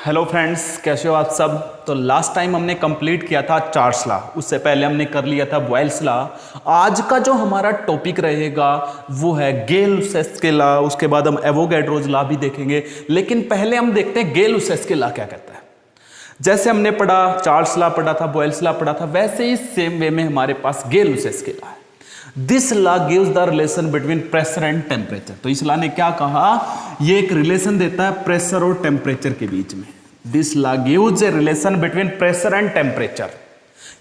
Hello friends, कैसे हो आप सब। तो लास्ट टाइम हमने कंप्लीट किया था चार्ल्स लॉ, उससे पहले हमने कर लिया था बॉयल्स लॉ। आज का जो हमारा टॉपिक रहेगा वो है गेल-लुसाक के लॉ। उसके बाद हम एवोगैड्रोज लॉ भी देखेंगे, लेकिन पहले हम देखते हैं गेल-लुसाक के लॉ क्या कहता है। जैसे हमने पढ़ा चार्ल्स लॉ पढ़ा था, बॉयल्स लॉ पढ़ा था, वैसे ही सेम वे में हमारे पास गेल-लुसाक के लॉ है। This law gives the relation between pressure and temperature. तो इस लॉ ने क्या कहा, ये एक रिलेशन देता है प्रेशर और टेम्परेचर के बीच में। This law gives a relation between pressure and temperature,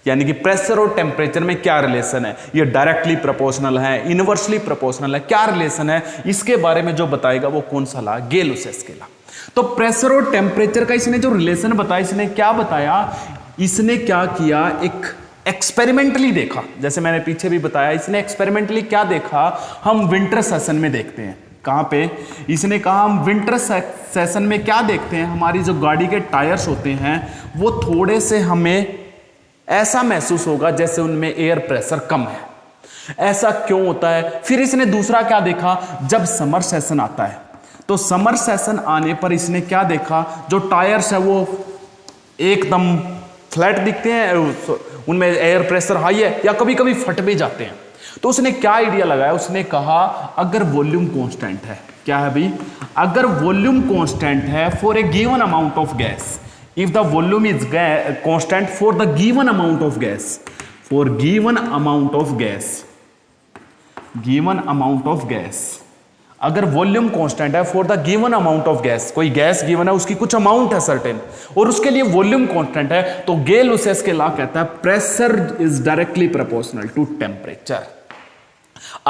यानी कि प्रेशर और टेम्परेचर में क्या रिलेशन है, ये डायरेक्टली प्रोपोर्शनल है, इनवर्सली प्रोपोर्शनल है, क्या रिलेशन है, इसके बारे में जो बताएगा वो कौन सा लॉ, गेल-लुसाक के लॉ। तो प्रेशर और टेम्परेचर का इसने जो रिलेशन बताया, इसने क्या बताया, इसने क्या किया, एक एक्सपेरिमेंटली देखा। जैसे मैंने पीछे भी बताया, इसने एक्सपेरिमेंटली क्या देखा, हम विंटर सेशन में देखते हैं। कहां पे, इसने कहा हम विंटर सेशन में क्या देखते हैं, हमारी जो गाड़ी के टायर्स होते हैं वो थोड़े से हमें ऐसा महसूस होगा जैसे उनमें एयर प्रेशर कम है। ऐसा क्यों होता है। फिर इसने दूसरा क्या देखा, जब समर सेशन आता है तो समर सेशन आने पर इसने क्या देखा, जो टायर्स है वो एकदम फ्लैट दिखते हैं, उनमें एयर प्रेशर हाई है या कभी कभी फट भी जाते हैं। तो उसने क्या आइडिया लगाया, उसने कहा अगर वॉल्यूम कांस्टेंट है, क्या है भाई, अगर वॉल्यूम कांस्टेंट है for a given amount of gas, if the volume is constant for the given amount of gas, for given amount of gas, given amount of gas, अगर वॉल्यूम कांस्टेंट है for the given amount of gas, कोई gas given है, उसकी कुछ amount है certain, और उसके लिए वॉल्यूम कांस्टेंट है, तो गेल-लुसाक के लॉ कहता है pressure is directly proportional to temperature.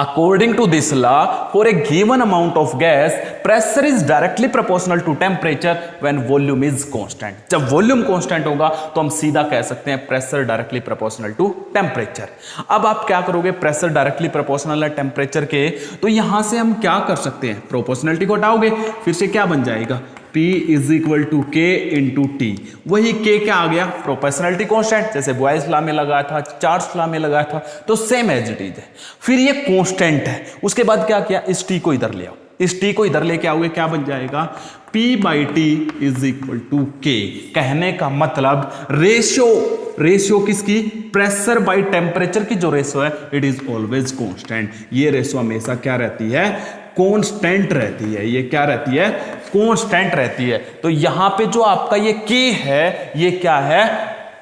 According to this law, for a given amount of gas, pressure is directly proportional to temperature when volume is constant. जब वॉल्यूम कांस्टेंट होगा तो हम सीधा कह सकते हैं pressure directly proportional to temperature. अब आप क्या करोगे, प्रेशर डायरेक्टली प्रोपोर्शनल है टेम्परेचर के, तो यहां से हम क्या कर सकते हैं, प्रोपोर्शनलिटी को हटाओगे, फिर से क्या बन जाएगा, P इज इक्वल टू के इंटू टी। वही के क्या आ गया, प्रोपोर्शनलिटी कांस्टेंट, जैसे बॉयल्स लॉ में लगाया था, चार्ल्स लॉ में लगाया था, तो सेम एज इट इज है। फिर ये कांस्टेंट है, उसके बाद क्या किया, इस टी को इधर ले आओ, इस टी को इधर लेके आओगे, क्या बन जाएगा, P by T is equal to K. कहने का मतलब रेशियो किसकी, प्रेशर बाई टेम्परेचर की जो रेशियो है, इट इज ऑलवेज कांस्टेंट। ये रेशियो हमेशा क्या रहती है, कांस्टेंट रहती है। ये क्या रहती है, कांस्टेंट रहती है। तो यहां पे जो आपका ये के है, ये क्या है,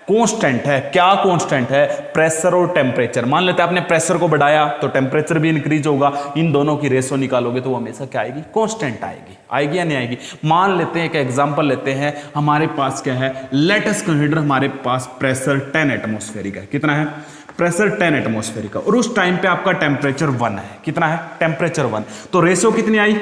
कांस्टेंट है। क्या कांस्टेंट है, प्रेशर और टेम्परेचर। मान लेते हैं आपने प्रेशर को बढ़ाया तो टेम्परेचर भी इंक्रीज होगा, इन दोनों की रेशियो निकालोगे तो वो हमेशा क्या आएगी, कांस्टेंट आएगी। आएगी या नहीं आएगी। मान लेते हैं, एक एग्जांपल लेते हैं, हमारे पास क्या है, लेट अस कंसीडर हमारे पास प्रेशर 10 एटमॉस्फेरिक है। कितना है, प्रेशर 10 एटमॉस्फेरिक का, और उस टाइम पे आपका टेम्परेचर 1 है। कितना है, टेम्परेचर 1, तो रेशियो कितनी आई,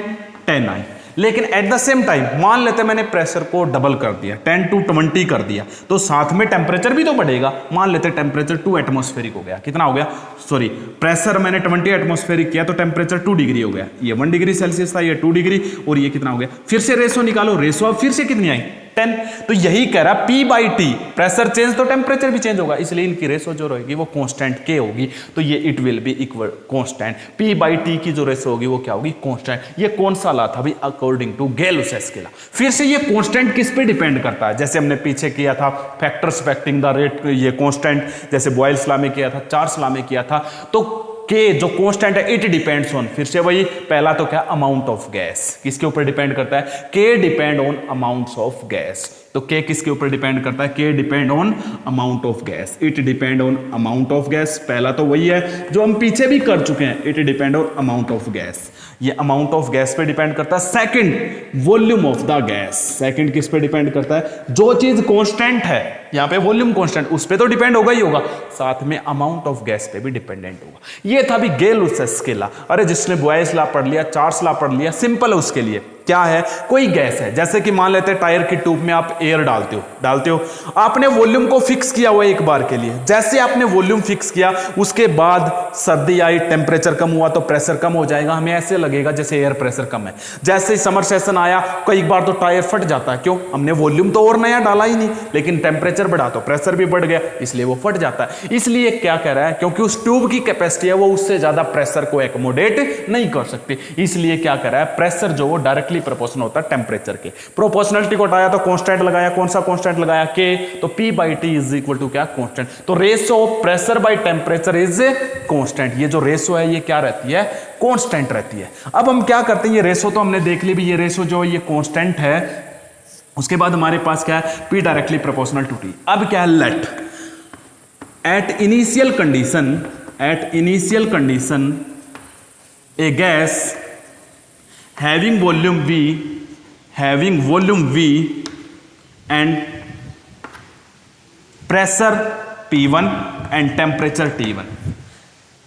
10 आई। लेकिन एट द सेम टाइम मान लेते हैं मैंने प्रेशर को डबल कर दिया, 10 to 20 कर दिया, तो साथ में टेम्परेचर भी तो बढ़ेगा। मान लेते हैं टेम्परेचर 2 एटमॉस्फेरिक हो गया। कितना हो गया, सॉरी, प्रेशर मैंने 20 एटमॉस्फेरिक किया तो टेम्परेचर 2 डिग्री हो गया। ये 1 डिग्री सेल्सियस था, ये 2 डिग्री, और ये कितना हो गया। फिर से रेशियो निकालो, रेशियो अब फिर से कितनी आई, 10। तो यही कह रहा, P by T, pressure change तो टेम्परेचर भी चेंज होगा, इसलिए इनकी रेशियो जो रहेगी वो कांस्टेंट के होगी। तो ये it will be equal constant, P by T की जो रेशियो होगी वो क्या होगी, कांस्टेंट। ये कौन सा लॉ था भाई, अकॉर्डिंग टू गेल-लुसाक के लॉ। फिर से ये कांस्टेंट किस पे डिपेंड करता है, जैसे हमने पीछे किया था फैक्टर्स अफेक्टिंग द रेट, ये कांस्टेंट जैसे बॉयल्स लॉ में किया था, चार्ल्स लॉ में किया था। तो के जो कांस्टेंट है, इट डिपेंड्स ऑन, फिर से वही पहला तो क्या, अमाउंट ऑफ गैस। किसके ऊपर डिपेंड करता है, के depend on amounts of gas. तो के किसके ऊपर डिपेंड करता है, के depend on amount of gas, it depend on amount of gas. पहला तो वही है जो हम पीछे भी कर चुके हैं, it depend on amount of gas, ये अमाउंट ऑफ गैस पे डिपेंड करता है। Second, volume of the gas, second किस पे डिपेंड करता है, जो चीज कांस्टेंट है, यहां पे वॉल्यूम कांस्टेंट, उस पे तो डिपेंड होगा ही होगा, साथ में अमाउंट ऑफ गैस पे भी डिपेंडेंट होगा। ये था भी गेल-लुसाक के लॉ। अरे जिसने बॉयल्स लॉ पढ़ लिया, चार्ल्स लॉ पढ़ लिया, सिंपल है उसके लिए। क्या है, कोई गैस है, जैसे कि मान लेते हैं टायर की ट्यूब में आप एयर डालते हो, आपने वॉल्यूम को फिक्स किया हुआ एक बार के लिए। जैसे आपने वॉल्यूम फिक्स किया, उसके बाद सर्दी आई, टेम्परेचर कम हुआ तो प्रेशर कम हो जाएगा, हमें ऐसे लगेगा जैसे एयर प्रेशर कम है। जैसे ही समर सेशन आया, कई बार तो टायर फट जाता है, क्यों, हमने वॉल्यूम तो और नया डाला ही नहीं, लेकिन टेम्परेचर बढ़ा तो प्रेशर भी बढ़ गया, इसलिए वो फट जाता है। इसलिए क्या कह रहा है, क्योंकि उस ट्यूब की कैपेसिटी है वो उससे ज्यादा प्रेशर को एकोमोडेट नहीं कर सकती, इसलिए क्या कह रहा है, प्रेशर जो वो डायरेक्टली डायरेक्टली प्रोपोर्शनल होता है टेम्परेचर के। प्रोपोर्शनलिटी को हटाया तो कांस्टेंट लगाया, कौन सा कांस्टेंट लगाया, के, तो P/T इज इक्वल टू क्या, कांस्टेंट। तो ratio of pressure by temperature is constant. ये जो रेशियो है ये क्या रहती है, कांस्टेंट रहती है। अब हम क्या करते हैं, ये रेशियो तो हमने देख ली भी, ये रेशियो जो ये कांस्टेंट है। उसके बाद हमारे पास क्या है, P directly proportional to T। अब क्या है, let at initial condition a gas having volume V and pressure P1 and temperature T1।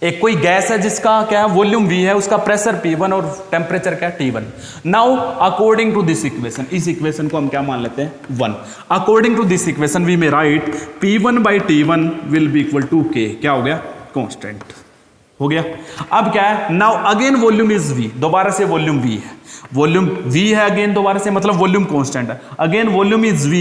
एक कोई गैस है जिसका क्या है, वॉल्यूम V है, उसका प्रेशर P1 और टेम्परेचर क्या, T1। Now according to this equation, इस इक्वेशन को हम क्या मान लेते हैं, 1। According to this equation we may write P1/T1 will be equal to K, क्या हो गया, कांस्टेंट हो गया। अब क्या है, now again volume is V, दोबारा से वॉल्यूम V है, वॉल्यूम V है अगेन दोबारा से, मतलब वॉल्यूम कांस्टेंट है। Again volume is V,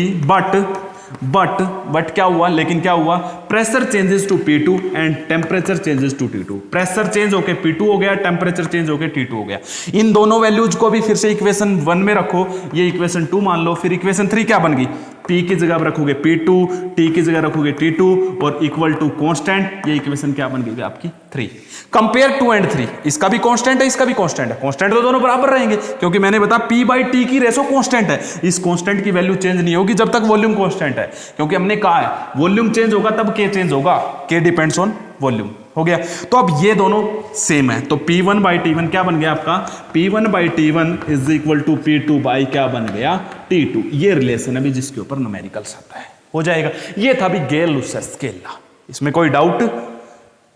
but क्या हुआ, लेकिन क्या हुआ, pressure changes to P2 and temperature changes to T2। Pressure change होके P2 हो गया, टेम्परेचर चेंज होके T2 हो गया। इन दोनों वैल्यूज को भी फिर से इक्वेशन 1 में रखो, ये इक्वेशन 2 मान लो, फिर इक्वेशन 3 क्या बन गई, P की जगह रखोगे P2, T की जगह रखोगे T2 और इक्वल टू कांस्टेंट। ये इक्वेशन क्या बन गई आपकी, 3। कंपेयर 2 एंड 3, इसका भी कांस्टेंट है, इसका भी कांस्टेंट है। कांस्टेंट तो दोनों बराबर रहेंगे क्योंकि मैंने बताया P/T की रेशो कांस्टेंट है। इस कांस्टेंट की वैल्यू चेंज नहीं होगी जब तक वॉल्यूम कांस्टेंट है, क्योंकि हमने कहा है वॉल्यूम चेंज होगा तब K चेंज होगा, K डिपेंड्स ऑन वॉल्यूम। हो गया, तो अब ये दोनों सेम है, तो P1/T1 क्या बन गया आपका, P1/T1 is equal to P2 by क्या बन गया, T2। ये रिलेशन अभी जिसके ऊपर न्यूमेरिकल्स आता है, हो जाएगा। ये था भी गेल-लुसाय स्केल लॉ, इसमें कोई डाउट,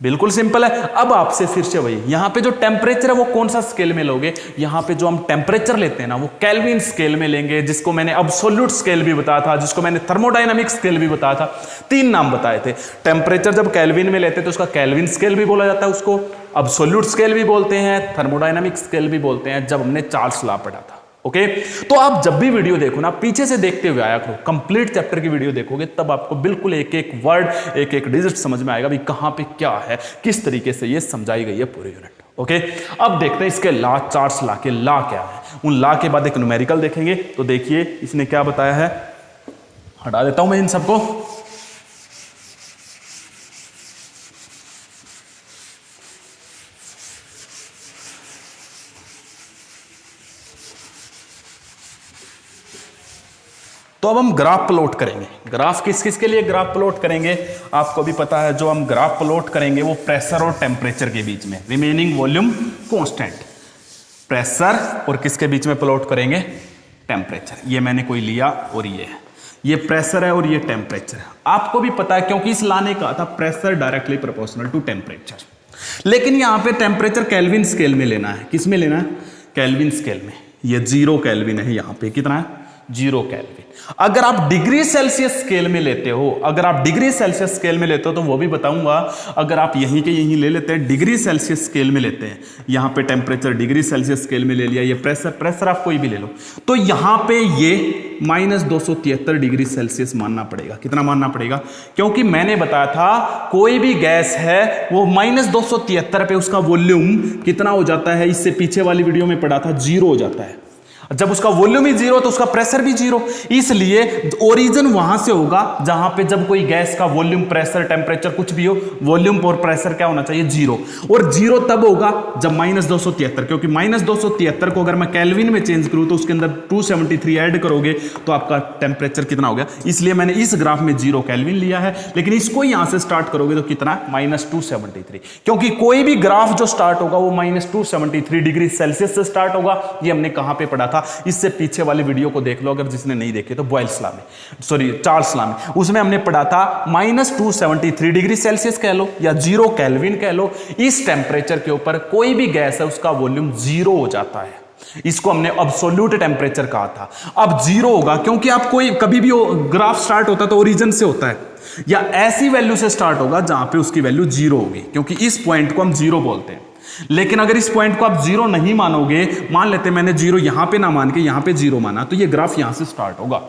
बिल्कुल सिंपल है। अब आपसे फिर से वही, यहां पे जो टेम्परेचर है वो कौन सा स्केल में लोगे, यहां पे जो हम टेम्परेचर लेते हैं ना वो केल्विन स्केल में लेंगे, जिसको मैंने अब्सोल्यूट स्केल भी बताया था, जिसको मैंने थर्मोडायनामिक स्केल भी बताया था। 3 नाम बताए थे। टेम्परेचर जब केल्विन में लेते हैं तो उसका केल्विन स्केल भी बोला जाता है, उसको अब्सोल्यूट स्केल भी बोलते हैं, थर्मोडायनामिक स्केल भी बोलते हैं, जब हमने चार्ल्स लॉ पढ़ा था। ओके, तो आप जब भी वीडियो देखो ना पीछे से देखते हुए आया करो, कंप्लीट चैप्टर की वीडियो देखोगे तब आपको बिल्कुल एक एक वर्ड, एक एक डिजिट समझ में आएगा भी कहां पे क्या है, किस तरीके से ये समझाई गई है पूरी यूनिट। ओके, अब देखते हैं इसके लॉ, चार्ल्स लॉ के लॉ क्या है। उन लॉ के बाद एक न्यूमेरिकल देखेंगे। तो देखिए इसने क्या बताया है, हटा देता हूं मैं इन सबको। तो अब हम ग्राफ प्लॉट करेंगे। ग्राफ किस किस के लिए ग्राफ प्लॉट करेंगे, आपको भी पता है। जो हम ग्राफ प्लॉट करेंगे वो प्रेशर और टेम्परेचर के बीच में, रिमेनिंग वॉल्यूम कांस्टेंट, प्रेशर और किसके बीच में प्लॉट करेंगे, टेम्परेचर। ये मैंने कोई लिया और ये प्रेशर है और ये टेम्परेचर है। आपको भी पता है क्योंकि इस लाने का था pressure directly proportional to temperature, लेकिन यहां पे टेम्परेचर केल्विन स्केल में लेना है। किस में लेना है, केल्विन स्केल में। ये 0 केल्विन है, यहां पे कितना है, 0 केल्विन। अगर आप डिग्री सेल्सियस स्केल में लेते हो, अगर आप डिग्री सेल्सियस स्केल में लेते हो तो वो भी बताऊंगा। अगर आप यहीं के यहीं ले लेते हैं, डिग्री सेल्सियस स्केल में लेते हैं, यहां पे टेम्परेचर डिग्री सेल्सियस स्केल में ले लिया, ये प्रेशर आप कोई भी ले लो, तो यहां पे ये -273 डिग्री सेल्सियस मानना पड़ेगा। कितना मानना पड़ेगा, क्योंकि मैंने बताया था कोई भी गैस है वो -273 पे उसका वॉल्यूम कितना हो जाता है, इससे पीछे वाली वीडियो में पढ़ा था, 0 हो जाता है। जब उसका वॉल्यूम ही 0 तो उसका प्रेशर भी 0। इसलिए ओरिजिन वहां से होगा जहां पे जब कोई गैस का वॉल्यूम, प्रेशर, टेम्परेचर कुछ भी हो, वॉल्यूम और प्रेशर क्या होना चाहिए, 0। और 0 तब होगा जब -273, क्योंकि -273 को अगर मैं केल्विन में चेंज करूं तो उसके अंदर 273 ऐड करोगे तो आपका टेम्परेचर कितना हो गया। इसलिए मैंने इस ग्राफ में 0 केल्विन लिया है, लेकिन इसको यहां से स्टार्ट करोगे तो कितना, -273, क्योंकि कोई भी ग्राफ जो स्टार्ट होगा वो -273 डिग्री सेल्सियस से स्टार्ट होगा। ये हमने कहां पे पढ़ा था, इससे पीछे वाली वीडियो को देख लो अगर जिसने नहीं देखे तो, बॉयल्स लॉ में, सॉरी चार्ल्स लॉ में, उसमें हमने पढ़ा था -273 डिग्री सेल्सियस कह लो या 0 केल्विन कह लो, इस टेम्परेचर के ऊपर कोई भी गैस है उसका वॉल्यूम 0 हो जाता है। इसको हमने अब्सोल्यूट टेम्परेचर कहा था। अब 0 होगा क्योंकि आप कोई कभी भी ग्राफ स्टार्ट होता है तो ओरिजिन से होता है, या ऐसी वैल्यू से स्टार्ट होगा जहां पे उसकी वैल्यू 0 होगी, क्योंकि इस पॉइंट को हम 0 बोलते हैं। लेकिन अगर इस पॉइंट को आप 0 नहीं मानोगे, मान लेते मैंने 0 यहां पे ना मान के यहां पे 0 माना, तो ये ग्राफ यहां से स्टार्ट होगा।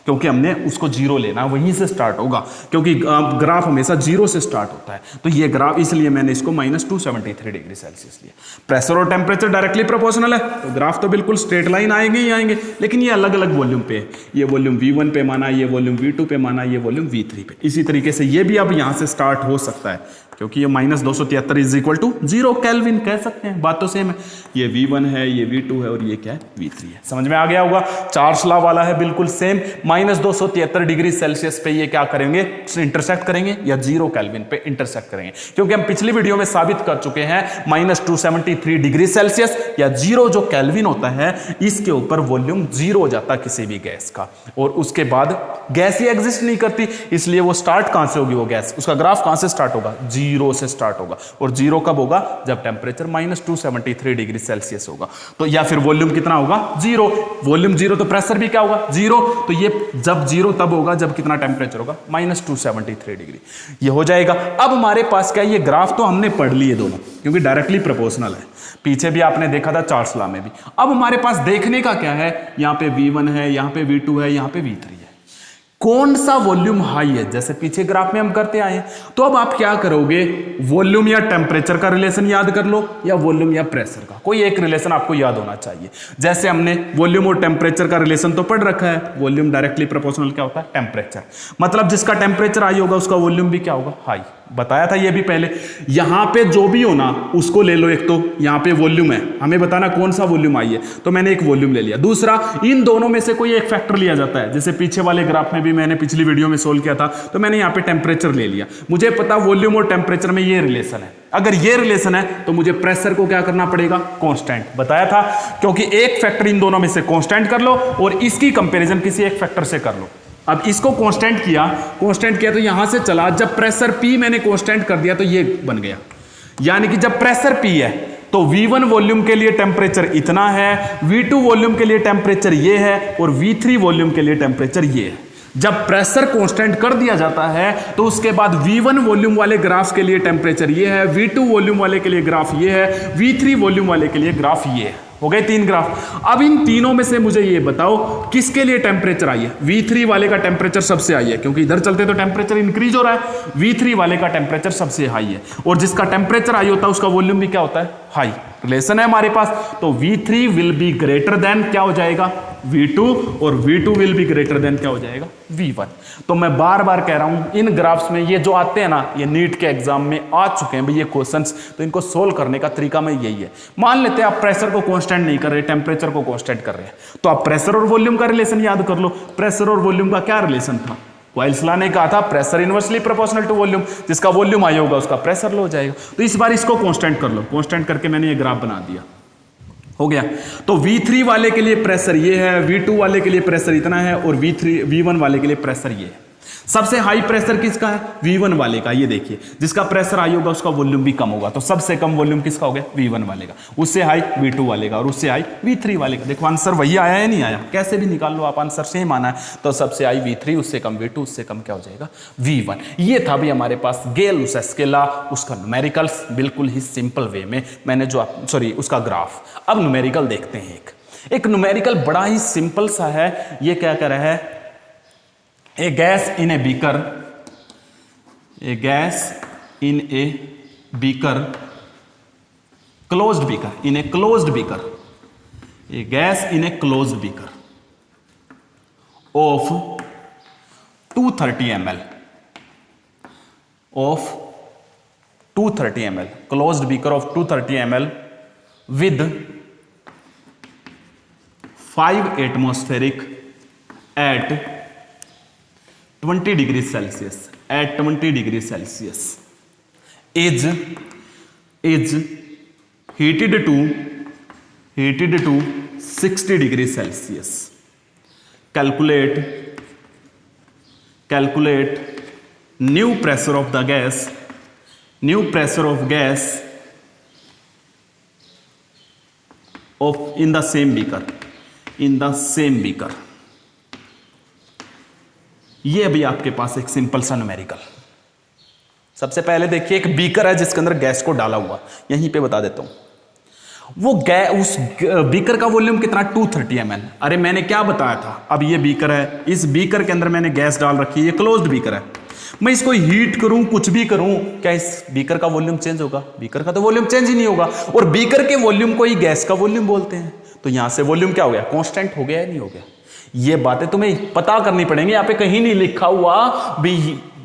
क्योंकि हमने उसको जीरो लेना, वहीं से स्टार्ट होगा, क्योंकि ग्राफ हमेशा जीरो से स्टार्ट होता है। तो ये ग्राफ, इसलिए मैंने इसको -273 डिग्री सेल्सियस लिया। प्रेशर और टेम्परेचर डायरेक्टली प्रोपोर्शनल है, तो ग्राफ तो बिल्कुल स्ट्रेट लाइन आएंगे ही आएंगे, लेकिन ये अलग अलग वॉल्यूम पे है। ये वॉल्यूम V1 पे माना, ये वॉल्यूम V2 पे माना, ये वॉल्यूम V3 पे। इसी तरीके से ये भी अब यहां से स्टार्ट हो सकता है, क्योंकि ये -273 इज इक्वल टू 0 केल्विन कह सकते हैं, बात तो सेम है। ये V1 है, ये V2 है और ये क्या है, V3 है। समझ में आ गया होगा, चार्ल्स लॉ वाला है बिल्कुल सेम। -273 डिग्री सेल्सियस पे ये क्या करेंगे, इंटरसेक्ट करेंगे या 0 केल्विन पे इंटरसेक्ट करेंगे, क्योंकि हम पिछली वीडियो में साबित कर चुके हैं -273 डिग्री सेल्सियस या 0 जो केल्विन होता है, इसके ऊपर वॉल्यूम 0 हो जाता है किसी भी गैस का, और उसके बाद गैस ही एग्जिस्ट नहीं करती, इसलिए वो स्टार्ट कहां से होगी, वो गैस, उसका ग्राफ कहां से स्टार्ट होगा, 0 से स्टार्ट होगा। और 0 कब होगा, जब टेम्परेचर -273 डिग्री सेल्सियस होगा। तो या फिर वॉल्यूम कितना होगा, 0। वॉल्यूम 0 तो प्रेशर भी क्या होगा, 0। तो ये जब 0 तब होगा जब कितना टेम्परेचर होगा, -273 डिग्री। ये हो जाएगा। अब हमारे पास क्या है, ये ग्राफ तो हमने पढ़ लिए दोनों, क्योंकि डायरेक्टली प्रोपोर्शनल है, पीछे भी आपने देखा था चार्ल्स लॉ में भी। अब हमारे पास देखने का क्या है, यहां पे V1 है, यहां पे V2 है, यहां पे V3 है, कौन सा वॉल्यूम हाई है, जैसे पीछे ग्राफ में हम करते आए हैं। तो अब आप क्या करोगे, वॉल्यूम या टेम्परेचर का रिलेशन याद कर लो, या वॉल्यूम या प्रेशर का, कोई एक रिलेशन आपको याद होना चाहिए। जैसे हमने वॉल्यूम और टेम्परेचर का रिलेशन तो पढ़ रखा है, वॉल्यूम डायरेक्टली प्रोपोर्शनल क्या होता है, टेम्परेचर, मतलब जिसका टेम्परेचर हाई होगा उसका वॉल्यूम भी क्या होगा, हाई। बताया था ये भी पहले। यहां पे जो भी हो ना उसको ले लो, एक तो यहां पे वॉल्यूम है, हमें बताना कौन सा वॉल्यूम आई है, तो मैंने एक वॉल्यूम ले लिया। दूसरा, इन दोनों में से कोई एक फैक्टर लिया जाता है, जैसे पीछे वाले ग्राफ में भी मैंने पिछली वीडियो में सोल्व किया था, तो मैंने यहां पे टेम्परेचर ले लिया। मुझे पता वॉल्यूम और टेम्परेचर में ये रिलेशन है, अगर ये रिलेशन है तो मुझे प्रेशर को क्या करना पड़ेगा, कांस्टेंट। बताया था, क्योंकि एक फैक्टर इन दोनों में से कांस्टेंट कर लो और इसकी कंपैरिजन किसी एक फैक्टर से कर लो। अब इसको कांस्टेंट किया तो यहां से चला, जब प्रेशर P मैंने कांस्टेंट कर दिया तो ये बन गया, यानी कि जब प्रेशर P है तो V1 वॉल्यूम के लिए टेम्परेचर इतना है, V2 वॉल्यूम के लिए टेम्परेचर ये है और V3 वॉल्यूम के लिए टेम्परेचर ये है। जब प्रेशर कांस्टेंट कर दिया जाता है तो उसके बाद V1 वॉल्यूम वाले ग्राफ के लिए टेम्परेचर ये है, V2 वॉल्यूम वाले के लिए ग्राफ ये है, V3 वॉल्यूम वाले के लिए ग्राफ ये है। हो गए 3 ग्राफ। अब इन तीनों में से मुझे ये बताओ किसके लिए टेम्परेचर आई है। V3 वाले का टेम्परेचर सबसे हाई है, क्योंकि इधर चलते तो टेम्परेचर इंक्रीज हो रहा है। V3 वाले का टेम्परेचर सबसे हाई है, और जिसका टेम्परेचर हाई होता है उसका वॉल्यूम भी क्या होता है, हाई। रिलेशन है हमारे पास, तो V3 will be greater than क्या हो जाएगा, V2, और V2 will be greater than क्या हो जाएगा, V1। तो मैं बार बार कह रहा हूं, इन ग्राफ्स में ये जो आते हैं ना, ये नीट के एग्जाम में आ चुके हैं भाई ये क्वेश्चंस, तो इनको सोल्व करने का तरीका में यही है। मान लेते हैं आप प्रेशर को कांस्टेंट नहीं कर रहे, टेम्परेचर को कांस्टेंट कर रहे हैं, तो आप प्रेशर और वॉल्यूम का रिलेशन याद कर लो। प्रेशर और वॉल्यूम का क्या रिलेशन था, वाइल्स लॉ ने कहा था pressure inversely proportional to volume, जिसका वॉल्यूम हाई होगा उसका प्रेशर लो हो जाएगा। तो इस बार इसको कांस्टेंट कर लो, कांस्टेंट करके मैंने ये ग्राफ बना दिया, हो गया। तो V3 वाले के लिए प्रेशर ये है, V2 वाले के लिए प्रेशर इतना है, और V1 वाले के लिए प्रेशर ये है। सबसे हाई प्रेशर किसका है, V1 वाले का। ये देखिए, जिसका प्रेशर हाई होगा उसका वॉल्यूम भी कम होगा, तो सबसे कम वॉल्यूम किसका हो गया, V1 वाले का। उससे हाई V2 वाले का, और उससे हाई V3 वाले का। देखो आंसर वही आया है, नहीं आया, कैसे भी निकाल लो आप, आंसर सेम आना है। तो सबसे हाई V3, उससे कम V2, उससे कम क्या हो जाएगा, V1। ये था भी हमारे पास गेल-लुसाइस के लॉ, उसका न्यूमेरिकल्स बिल्कुल ही सिंपल वे में मैंने जो उसका ग्राफ। अब न्यूमेरिकल देखते हैं। एक न्यूमेरिकल बड़ा ही सिंपल सा है। ये क्या कह रहा है, a gas in a beaker, a gas in a beaker, closed beaker, in a closed beaker, a gas in a closed beaker of 230 ml, of 230 ml, closed beaker of 230 ml with 5 atmospheric at 20 degrees Celsius, at 20 degrees Celsius is heated to 60 degrees Celsius. Calculate new pressure of the gas, in the same beaker. ये अभी आपके पास एक simple सा numerical. सबसे पहले देखिए, एक beaker है जिसके अंदर गैस को डाला हुआ, यहीं पे बता देता हूं। वो उस बीकर का वॉल्यूम कितना 230 ml। अरे मैंने क्या बताया था, अब ये बीकर है, इस बीकर के अंदर मैंने गैस डाल रखी है, ये क्लोज्ड बीकर है, मैं इसको हीट करूं कुछ भी करूं, क्या इस बीकर का वॉल्यूम चेंज होगा? बीकर का तो वॉल्यूम चेंज ही नहीं होगा, और बीकर के वॉल्यूम को ही गैस का वॉल्यूम बोलते हैं। तो यहां से वॉल्यूम क्या हो गया? कांस्टेंट हो गया या नहीं हो गया? ये बातें तुम्हें पता करनी पड़ेंगी। यहाँ पे कहीं नहीं लिखा हुआ भी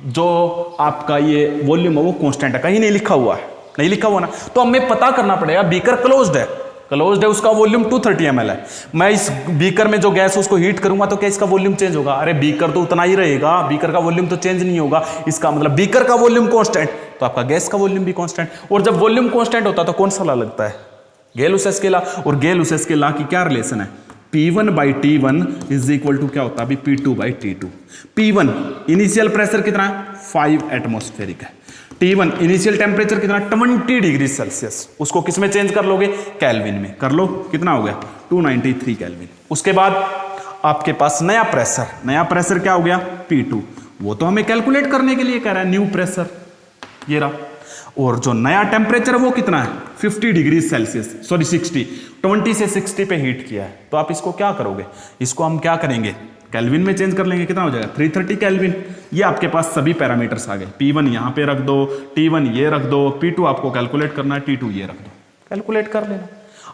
जो आपका ये वॉल्यूम है वो कांस्टेंट है, कहीं नहीं लिखा हुआ है, नहीं लिखा हुआ ना, तो हमें पता करना पड़ेगा। बीकर क्लोज्ड है, क्लोज्ड है, उसका वॉल्यूम 230 ml है। मैं इस बीकर में जो गैस है उसको हीट करूंगा तो क्या इसका वॉल्यूम चेंज होगा? अरे बीकर तो उतना ही रहेगा, बीकर का वॉल्यूम तो चेंज नहीं होगा। इसका मतलब बीकर का वॉल्यूम कांस्टेंट, तो आपका गैस का वॉल्यूम भी कांस्टेंट। और जब वॉल्यूम कांस्टेंट होता है तो कौन सा लॉ लगता है? गेल-लुसाइस के लॉ। और गेल-लुसाइस के लॉ की क्या रिलेशन है? P1/T1 इज इक्वल टू क्या होता है अभी? P2/T2। P1 इनिशियल प्रेशर कितना है? 5 एटमॉस्फेरिक है। T1 इनिशियल टेम्परेचर कितना? 20 डिग्री सेल्सियस। उसको किस में चेंज कर लोगे? केल्विन में कर लो। कितना हो गया? 293 केल्विन। उसके बाद आपके पास नया प्रेशर, नया प्रेशर क्या हो गया? P2। वो तो हमें कैलकुलेट करने के लिए कह रहा है, न्यू प्रेशर ये रहा। और जो नया टेम्परेचर है वो कितना है? 50 डिग्री सेल्सियस, सॉरी 60, 20 से 60 पे हीट किया है। तो आप इसको क्या करोगे? इसको हम क्या करेंगे? केल्विन में चेंज कर लेंगे। कितना हो जाएगा? 330 केल्विन। ये आपके पास सभी पैरामीटर्स आ गए। P1 यहाँ पे रख दो, T1 ये रख दो, P2 आपको कैलकुलेट करना है, T2 ये रख दो, कैलकुलेट कर लेना,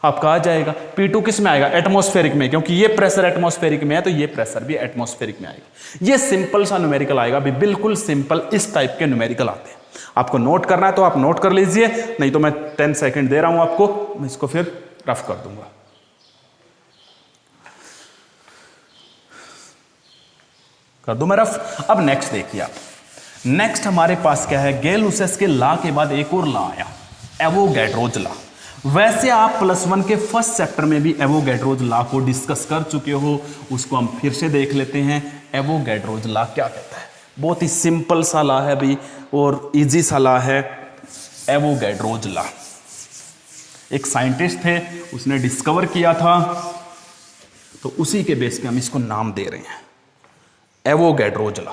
आपका आ जाएगा। P2 किस में आएगा? एटमॉस्फेरिक में, क्योंकि ये प्रेशर एटमॉस्फेरिक में है तो ये प्रेशर भी एटमॉस्फेरिक में आएगा। ये सिंपल सा न्यूमेरिकल आएगा, भी बिल्कुल सिंपल इस टाइप के न्यूमेरिकल आते हैं। आपको नोट करना है तो आप नोट कर लीजिए, नहीं तो मैं 10 सेकंड दे रहा हूं आपको, मैं इसको फिर रफ कर दूंगा। कर दूं मैं रफ। अब नेक्स्ट देखिए आप, नेक्स्ट हमारे पास क्या है? गेल-लुसाइस के लॉ के बाद एक और लॉ आया, एवोगैड्रोज लॉ। वैसे आप +1 के फर्स्ट चैप्टर में भी एवोगैड्रोज लॉ को डिस्कस कर चुके हो, उसको हम फिर से देख लेते हैं। एवोगैड्रोज लॉ क्या कहता है? बहुत ही सिंपल सा लॉ है भी और इजी सा लॉ है, एवोगैड्रोज लॉ। एक साइंटिस्ट थे, उसने डिस्कवर किया था, तो उसी के बेस पे हम इसको नाम दे रहे हैं एवोगैड्रोज लॉ।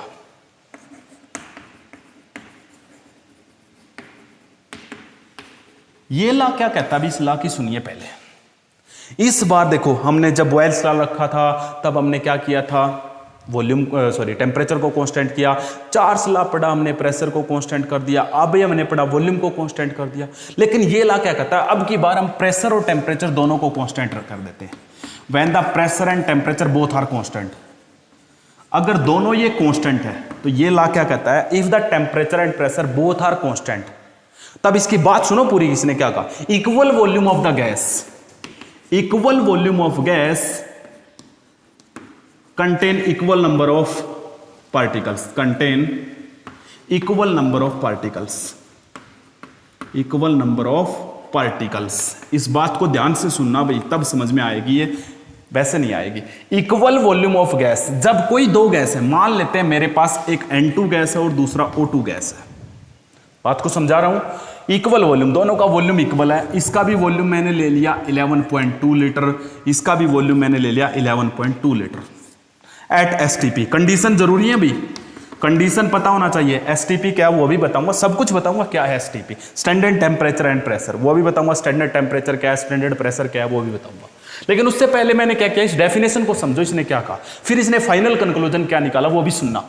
ये लॉ क्या कहता है? अभी इस लॉ की सुनिए पहले। इस बार देखो, हमने जब बॉयल्स लॉ रखा था तब हमने क्या किया था? वॉल्यूम टेम्परेचर को कांस्टेंट किया। चार्ल्स लॉ पढ़ा हमने, प्रेशर को कांस्टेंट कर दिया। अब हमने पढ़ा वॉल्यूम को कांस्टेंट कर दिया। लेकिन ये लॉ क्या कहता है? अब की बार हम प्रेशर और टेम्परेचर दोनों को कांस्टेंट कर देते हैं। When the pressure and temperature both are constant, अगर दोनों ये कांस्टेंट है तो ये लॉ क्या कहता है? If the temperature and pressure both are constant, तब इसकी बात सुनो पूरी। इसने क्या कहा? Equal volume of the gas, equal volume of gas contain equal number of particles, contain equal number of particles, equal number of particles। इस बात को ध्यान से सुनना भाई, तब समझ में आएगी, ये वैसे नहीं आएगी। इक्वल वॉल्यूम ऑफ गैस, जब कोई दो गैस है, मान लेते हैं मेरे पास एक N2 गैस है और दूसरा O2 गैस है, बात को समझा रहा हूं। इक्वल वॉल्यूम, दोनों का वॉल्यूम इक्वल है। इसका भी वॉल्यूम मैंने ले लिया 11.2 लीटर, इसका भी वॉल्यूम मैंने ले लिया 11.2 लीटर एट एसटीपी। कंडीशन जरूरी है भी, कंडीशन पता होना चाहिए। एसटीपी क्या है वो भी बताऊंगा, सब कुछ बताऊंगा क्या है STP, standard temperature and pressure वो भी बताऊंगा, स्टैंडर्ड टेम्परेचर क्या है, स्टैंडर्ड प्रेशर क्या है वो भी बताऊंगा। लेकिन उससे पहले मैंने क्या किया, इस डेफिनेशन को समझो, इसने क्या कहा, फिर इसने फाइनल कंक्लूजन क्या निकाला वो भी सुनना।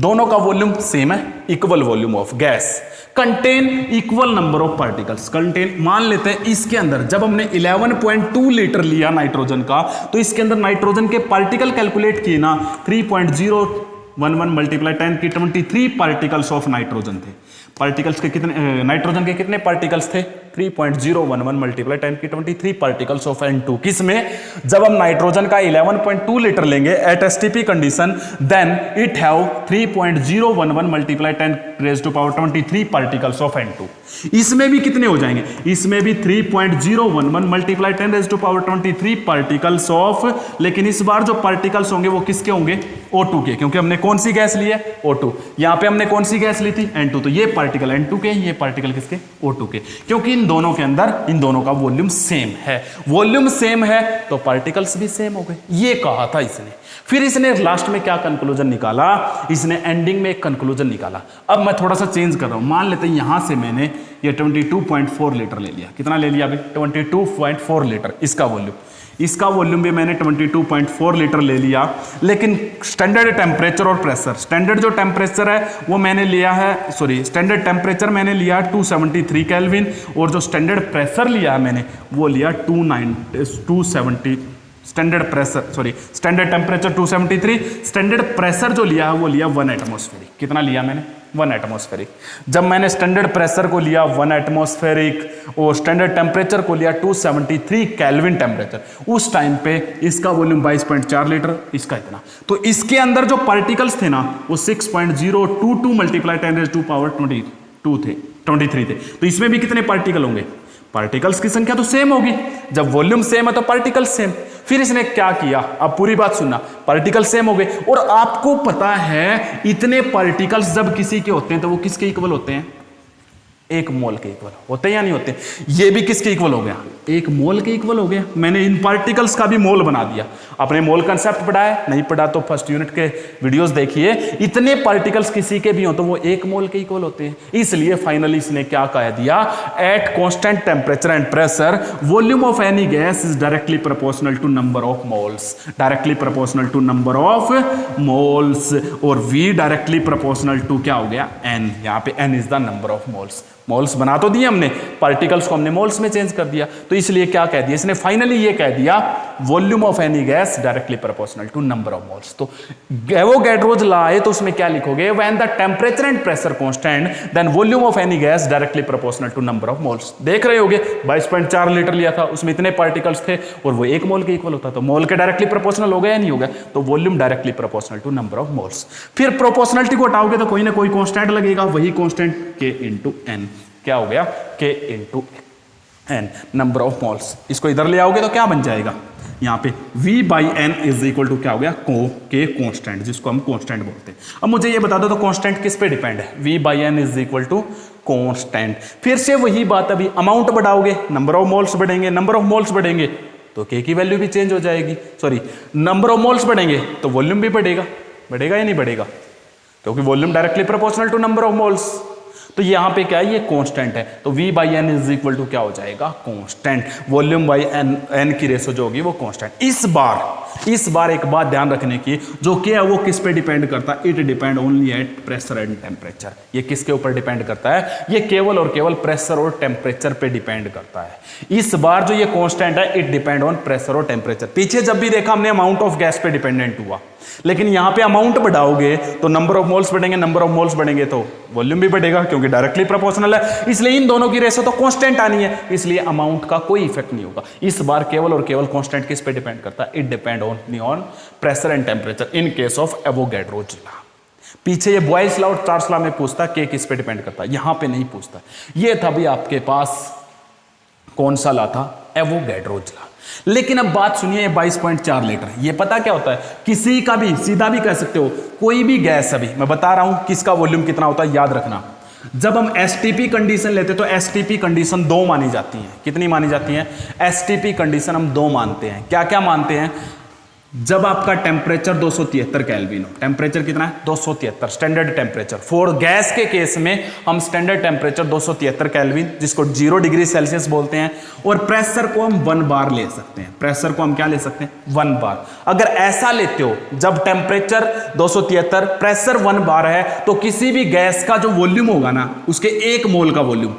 दोनों का वॉल्यूम सेम है, equal volume of gas, contain equal number of particles. Contain, मान लेते हैं इसके अंदर जब हमने 11.2 लीटर लिया नाइट्रोजन का, तो इसके अंदर नाइट्रोजन के पार्टिकल कैलकुलेट किए ना, 3.011 मल्टीप्लाई 10⁻³ पार्टिकल्स ऑफ नाइट्रोजन थे। पार्टिकल्स के कितने, नाइट्रोजन के कितने पार्टिकल्स थे? 3.011 मल्टीप्लाई 10⁻³ पार्टिकल्स ऑफ N2। किस में? जब हम नाइट्रोजन का 11.2 लीटर लेंगे at STP condition, then it have 3.011 multiply 10⁻³ particles of N2। इसमें भी कितने हो जाएंगे? इसमें भी 3.011 मल्टीप्लाई 10⁻³ पार्टिकल्स ऑफ, लेकिन इस बार जो पार्टिकल्स होंगे वो किसके होंगे? O2 के, क्योंकि हमने कौन सी गैस ली है? O2। यहां पे हमने कौन सी गैस ली थी? N2। तो ये पार्टिकल N2 के, ये पार्टिकल किसके? O2 के। क्योंकि इन दोनों के अंदर इन दोनों का वॉल्यूम सेम है। वॉल्यूम सेम है तो पार्टिकल्स भी सेम हो गए, ये कहा था इसने। फिर इसने लास्ट में क्या कंक्लूजन निकाला, इसने एंडिंग में एक कंक्लूजन निकाला। अब मैं थोड़ा सा चेंज कर रहा हूं, मान लेते हैं यहां से मैंने ये 22.4 लीटर ले लिया। कितना ले लिया अभी? 22.4 लीटर इसका वॉल्यूम। इसका वॉल्यूम भी मैंने 22.4 लीटर ले लिया, लेकिन स्टैंडर्ड टेम्परेचर और प्रेशर, स्टैंडर्ड जो टेम्परेचर है वो मैंने लिया है, सॉरी स्टैंडर्ड टेम्परेचर मैंने लिया 273 केल्विन, और जो स्टैंडर्ड प्रेशर लिया मैंने वो लिया 270। Standard pressure, sorry standard temperature 273, standard pressure जो लिया है वो लिया 1 एटमॉस्फेरिक। कितना लिया मैंने? 1 एटमॉस्फेरिक। जब मैंने स्टैंडर्ड प्रेशर को लिया 1 एटमॉस्फेरिक और स्टैंडर्ड टेम्परेचर को लिया 273 केल्विन टेम्परेचर, उस टाइम पे इसका वॉल्यूम 22.4 लीटर, इसका इतना। तो इसके अंदर जो पार्टिकल्स थे ना वो 6.022 मल्टीप्लाई 10⁻² थे, 23 थे। तो इसमें भी कितने पार्टिकल होंगे? पार्टिकल्स की संख्या तो सेम होगी। जब वॉल्यूम सेम है तो पार्टिकल सेम। फिर इसने क्या किया, अब पूरी बात सुनना, पार्टिकल सेम हो गए, और आपको पता है इतने पार्टिकल्स जब किसी के होते हैं तो वो किसके इक्वल होते हैं? 1 मोल के इक्वल होते हैं या नहीं होते? ये भी किसके इक्वल हो गया? 1 मोल के इक्वल हो गया। मैंने इन पार्टिकल्स का भी मोल बना दिया। आपने मोल कंसेप्ट पढ़ा है? नहीं पढ़ा तो फर्स्ट यूनिट के वीडियोस देखिए। इतने पार्टिकल्स किसी के भी हो तो वो 1 मोल के इक्वल होते हैं। इसलिए फाइनली इसने क्या कह दिया, at constant temperature and pressure volume of any gas is directly proportional to number of moles, directly proportional to number of moles, और V डायरेक्टली प्रोपोर्शनल टू क्या हो गया? N। यहाँ पे N is the number of moles. Moles बना तो दिए हमने, पार्टिकल्स को हमने मोल्स में चेंज कर दिया। तो इसलिए क्या कह दिया इसने, फाइनली ये कह दिया volume of any gas directly proportional to number of moles. तो एवोगैड्रोज लॉ है तो उसमें क्या लिखोगे, when the temperature and pressure constant then volume of any gas directly proportional to number of moles. देख रहे होगे 22.4 लीटर लिया था, उसमें इतने पार्टिकल्स थे और वो 1 मोल के इक्वल होता, तो मोल के डायरेक्टली प्रोपोर्शनल हो गया या नहीं होगा? तो volume directly proportional to number of moles. फिर प्रोपोर्शनलिटी को हटाओगे तो कोई ना कोई कांस्टेंट लगेगा, वही कांस्टेंट K इंटू N। क्या हो गया? K into N, number of moles. इसको इधर ले आओगे तो क्या बन जाएगा, यहाँ पे V/N इज इक्वल टू क्या हो गया? K कांस्टेंट, जिसको हम कांस्टेंट बोलते हैं। अब मुझे ये बता दो तो कांस्टेंट किस पे डिपेंड है? V/N is equal to constant. फिर से वही बात, अभी अमाउंट बढ़ाओगे नंबर ऑफ मोल्स बढ़ेंगे, नंबर ऑफ मोल्स बढ़ेंगे तो K की वैल्यू भी चेंज हो जाएगी, सॉरी नंबर ऑफ मोल्स बढ़ेंगे तो वॉल्यूम भी बढ़ेगा। बढ़ेगा या नहीं बढ़ेगा? क्योंकि volume directly proportional to number of moles. तो यहां पे क्या है, ये कांस्टेंट है, तो V/N इज इक्वल टू क्या हो जाएगा? कांस्टेंट। वॉल्यूम बाई N की रेशो जो होगी वो कांस्टेंट। इस बार एक बात ध्यान रखने की, जो क्या है वो किस पे डिपेंड करता है? It depend only at pressure and temperature. ये किसके ऊपर डिपेंड करता है? ये केवल और केवल प्रेशर और टेम्परेचर पे डिपेंड करता है। इस बार जो ये कांस्टेंट है इट डिपेंड ऑन प्रेशर और टेम्परेचर। पीछे जब भी देखा हमने अमाउंट ऑफ गैस पे डिपेंडेंट हुआ, लेकिन यहां पे अमाउंट बढ़ाओगे तो नंबर ऑफ मोल्स बढ़ेंगे, नंबर ऑफ मोल्स बढ़ेंगे तो वॉल्यूम भी बढ़ेगा, क्योंकि डायरेक्टली प्रोपोर्शनल है। इसलिए इन दोनों की रेशो तो कांस्टेंट आनी है, इसलिए अमाउंट का कोई इफेक्ट नहीं होगा। इस बार केवल और केवल कांस्टेंट किस पे डिपेंड करता है? It depend only on pressure and temperature in case of Avogadro's law. पीछे ये बॉयल्स लॉ और चार्ल्स लॉ में पूछता के किस पे डिपेंड करता है, यहां पे नहीं पूछता। ये था भी आपके पास कौन सा लॉ था? Avogadro's law. लेकिन अब बात सुनिए, 22.4 लीटर, ये पता क्या होता है? किसी का भी सीधा भी कह सकते हो, कोई भी गैस, अभी मैं बता रहा हूं किसका वॉल्यूम कितना होता है, याद रखना। जब हम एसटीपी कंडीशन लेते तो एसटीपी कंडीशन 2 मानी जाती है। कितनी मानी जाती है? एसटीपी कंडीशन हम 2 मानते हैं। क्या क्या मानते हैं? जब आपका टेम्परेचर 273 केल्विन हो, टेम्परेचर कितना है? 273 स्टैंडर्ड टेम्परेचर। फॉर गैस के केस में हम स्टैंडर्ड टेम्परेचर 273 केल्विन, जिसको 0 डिग्री सेल्सियस बोलते हैं, और प्रेशर को हम 1 बार ले सकते हैं। प्रेशर को हम क्या ले सकते हैं? 1 बार। अगर ऐसा लेते हो, जब टेम्परेचर 273 प्रेशर 1 बार है, तो किसी भी गैस का जो वॉल्यूम होगा ना, उसके 1 मोल का volume,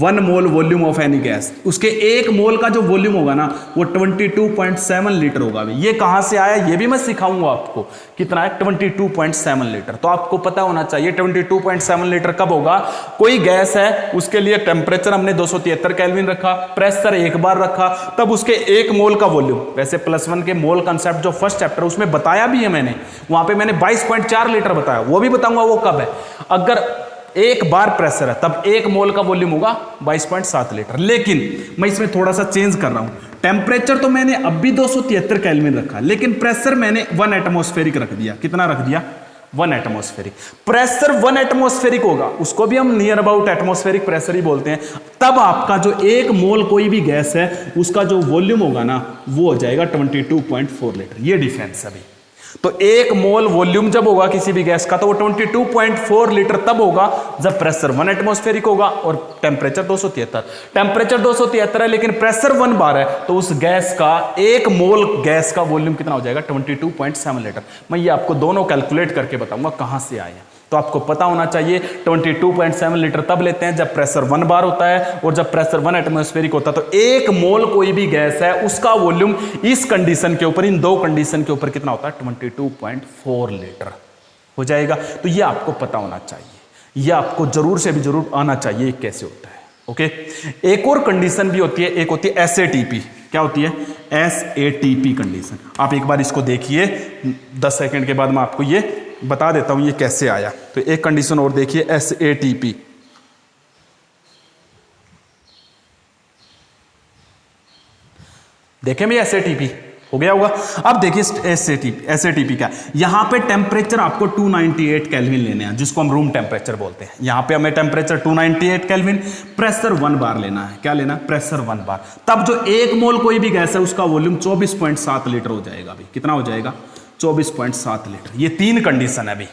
1 mole volume of any gas, उसके 1 मोल का जो वॉल्यूम होगा ना वो 22.7 लीटर होगा। ये कहां से आया ये भी मैं सिखाऊंगा आपको। कितना है? 22.7 लीटर। तो आपको पता होना चाहिए 22.7 लीटर कब होगा। कोई गैस है, उसके लिए टेम्परेचर हमने 273 केल्विन रखा, प्रेशर 1 बार रखा, तब उसके 1 मोल का वॉल्यूम, वैसे +1 के मोल कंसेप्ट जो फर्स्ट चैप्टर उसमें बताया भी है मैंने, वहां पे मैंने 22.4 लीटर बताया, वो भी बताऊंगा वो कब है। अगर 1 बार प्रेशर है तब 1 मोल का वॉल्यूम होगा 22.7 लीटर। लेकिन मैं इसमें थोड़ा सा चेंज कर रहा हूं। टेम्परेचर तो मैंने अब भी 273 केल्विन रखा, लेकिन प्रेशर मैंने 1 एटमॉस्फेरिक रख दिया। कितना रख दिया? 1 एटमॉस्फेरिक। प्रेशर 1 एटमॉस्फेरिक होगा, उसको भी हम नियर अबाउट एटमॉस्फेरिक प्रेशर ही बोलते हैं। तब आपका जो 1 मोल कोई भी गैस है उसका जो वॉल्यूम होगा ना वो हो जाएगा 22.4 लीटर। ये डिफरेंस अभी। तो 1 मोल वॉल्यूम जब होगा किसी भी गैस का तो वो 22.4 लीटर तब होगा जब प्रेशर 1 एटमॉस्फेरिक होगा और टेम्परेचर 273। टेम्परेचर 273 है लेकिन प्रेशर 1 बार है, तो उस गैस का 1 मोल गैस का वॉल्यूम कितना हो जाएगा 22.7 लीटर। मैं ये आपको दोनों कैलकुलेट करके बताऊंगा कहां से आए हैं, तो आपको पता होना चाहिए 22.7 लीटर तब लेते हैं जब प्रेशर 1 बार होता है और जब प्रेशर 1 एटमॉस्फेरिक होता है। तो 1 मोल कोई भी गैस है उसका वॉल्यूम इस कंडीशन के ऊपर, इन दो कंडीशन के ऊपर कितना होता है 22.4 लीटर हो जाएगा। तो ये आपको पता होना चाहिए, ये आपको जरूर से भी जरूर आना चाहिए कैसे होता है। ओके, एक और कंडीशन भी होती है, एक होती है SATP। क्या होती है? SATP condition. आप एक बार इसको देखिए, 10 सेकंड के बाद मैं आपको ये बता देता हूं ये कैसे आया। तो एक कंडीशन और देखिए SATP। देखें भैया SATP हो गया होगा। अब देखिए SATP क्या, यहां पे टेम्परेचर आपको 298 केल्विन लेने हैं जिसको हम रूम टेम्परेचर बोलते हैं। यहां पे हमें टेम्परेचर 298 केल्विन, प्रेशर 1 बार लेना है। क्या लेना है? प्रेशर 1 बार। तब जो 1 मोल कोई भी गैस है उसका वॉल्यूम 24.7 लीटर हो जाएगा। अभी कितना हो जाएगा? 24.7 लीटर। ये 3 कंडीशन है अभी।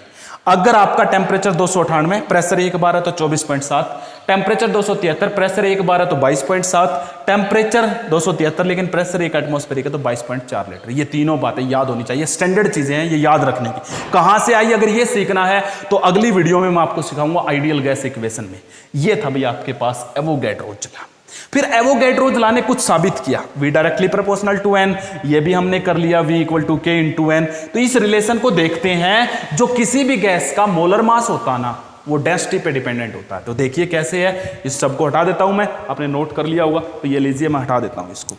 अगर आपका टेम्परेचर 298, प्रेशर 1 बार है तो 24.7, टेम्परेचर 273, प्रेशर 1 बार है तो 22.7, टेम्परेचर 273 लेकिन प्रेशर 1 एटमॉस्फेरिक है तो 22.4 लीटर। ये तीनों बातें याद होनी चाहिए, स्टैंडर्ड चीजें हैं, ये याद रखने की। कहां से आई अगर ये सीखना है तो अगली वीडियो में मैं आपको सिखाऊंगा आइडियल गैस इक्वेशन में। ये था भैया आपके पास एवोगैड्रो लॉ। फिर एवोगैड्रो लॉ ने कुछ साबित किया, V directly proportional to n, ये भी हमने कर लिया, V equal to K into n। तो इस रिलेशन को देखते हैं, जो किसी भी गैस का मोलर मास होता है ना वो डेंसिटी पे डिपेंडेंट होता है। तो देखिए कैसे है, इस सब को हटा देता हूं मैं, आपने नोट कर लिया होगा तो ये लीजिए मैं हटा देता हूं इसको।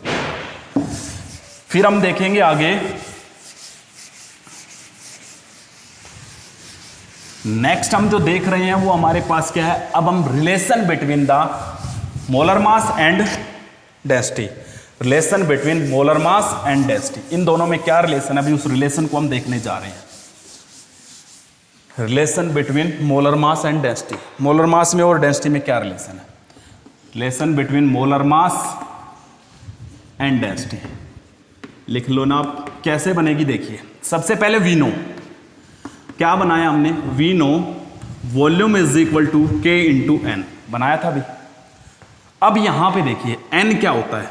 फिर हम देखेंगे आगे नेक्स्ट हम जो देख रहे हैं वो हमारे पास क्या है। अब हम relation between the molar mass and density, relation between molar mass and density, इन दोनों में क्या रिलेशन है अभी उस रिलेशन को हम देखने जा रहे हैं। Relation between molar mass and density, molar mass में और डेंसिटी में क्या रिलेशन है? Relation between molar mass and density लिख लो ना आप, कैसे बनेगी देखिए। सबसे पहले वी नो, क्या बनाया हमने? We know volume is equal to K into n बनाया था अभी। अब यहां पे देखिए n क्या होता है?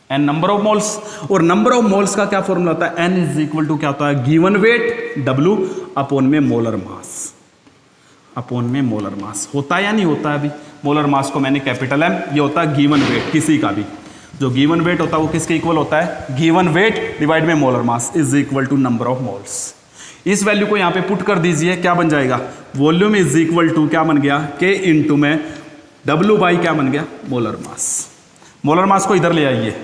n नंबर ऑफ मोल्स, और नंबर ऑफ मोल्स का क्या फॉर्मूला होता है? n इज इक्वल टू क्या होता है? गिवन वेट W अपॉन में मोलर मास, अपॉन में मोलर मास। होता है या नहीं होता है? अभी मोलर मास को मैंने कैपिटल M, ये होता है गिवन वेट किसी का भी, जो गिवन वेट होता है वो किसके इक्वल होता है? गिवन वेट डिवाइड में molar mass is equal to number of moles. इस वैल्यू को यहां पे पुट कर दीजिए, क्या बन जाएगा? वॉल्यूम इज इक्वल टू क्या बन गया? K इंटू में W बाई क्या बन गया? Molar mass. मोलर मास को इधर ले आइए,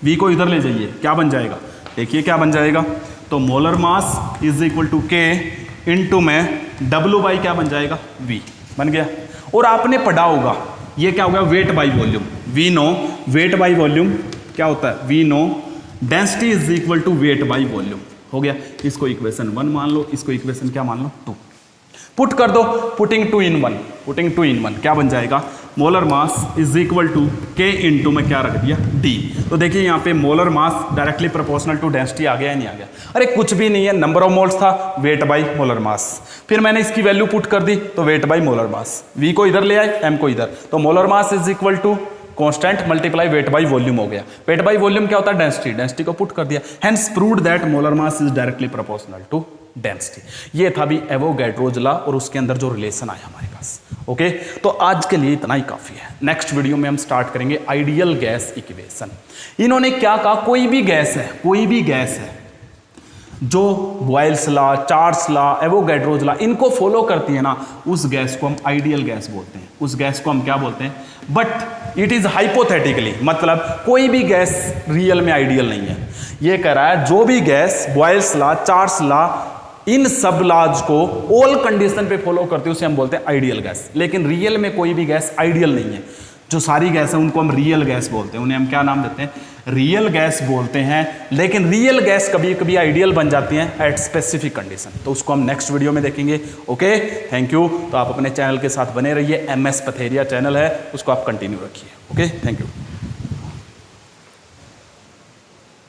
V को इधर ले जाइए, क्या बन जाएगा? देखिए क्या बन जाएगा। तो molar mass is equal to K into में W बाई क्या बन जाएगा? V बन गया। और आपने पढ़ा होगा ये क्या होगा? Weight by volume. We know weight by volume क्या होता है? We know density is equal to weight by volume. हो गया, इसको इक्वेशन 1 मान लो, इसको इक्वेशन क्या मान लो? 2। पुट कर दो, पुटिंग 2 in 1, पुटिंग 2 in 1 क्या बन जाएगा? Molar mass is equal to K into में क्या रख दिया? D। तो देखिए यहाँ पे molar mass directly proportional to density आ गया या नहीं आ गया? अरे कुछ भी नहीं है, नंबर ऑफ मोल्स था, वेट बाई मोलर मास। फिर मैंने इसकी वैल्यू पुट कर दी तो weight by molar mass, V को इधर ले आए, M को इधर, तो molar mass is equal to constant multiply weight by volume हो गया। वेट बाई वॉल्यूम क्या होता है? डेंसिटी, डेंसिटी को पुट कर दिया, hence proved that molar mass is directly proportional to density. ये था भी एवोगैड्रो लॉ और उसके अंदर जो रिलेशन आया हमारे पास। ओके, तो आज के लिए इतना ही काफी है। नेक्स्ट वीडियो में हम स्टार्ट करेंगे आइडियल गैस इक्वेशन। इन्होंने क्या कहा? कोई भी गैस है, कोई भी गैस है जो boils law, Charles law, Avogadro law इनको फॉलो करती है ना, उस गैस को हम आइडियल गैस बोलते हैं। उस गैस को हम क्या बोलते हैं? बट इट इज हाइपोथेटिकली, मतलब कोई भी गैस रियल में आइडियल नहीं है। ये कह रहा है जो भी gas Boyle's law, Charles law, इन सब लॉज को ऑल कंडीशन पे फॉलो करते हैं उसे हम बोलते हैं आइडियल गैस। लेकिन रियल में कोई भी गैस आइडियल नहीं है। जो सारी गैस है उनको हम रियल गैस बोलते हैं, उन्हें हम क्या नाम देते हैं? रियल गैस बोलते हैं, लेकिन रियल गैस कभी कभी आइडियल बन जाती हैं एट स्पेसिफिक कंडीशन। तो उसको हम नेक्स्ट वीडियो में देखेंगे। Okay, thank you. तो आप अपने चैनल के साथ बने रहिए, MS पथेरिया चैनल है, उसको आप कंटिन्यू रखिए। Okay, thank you.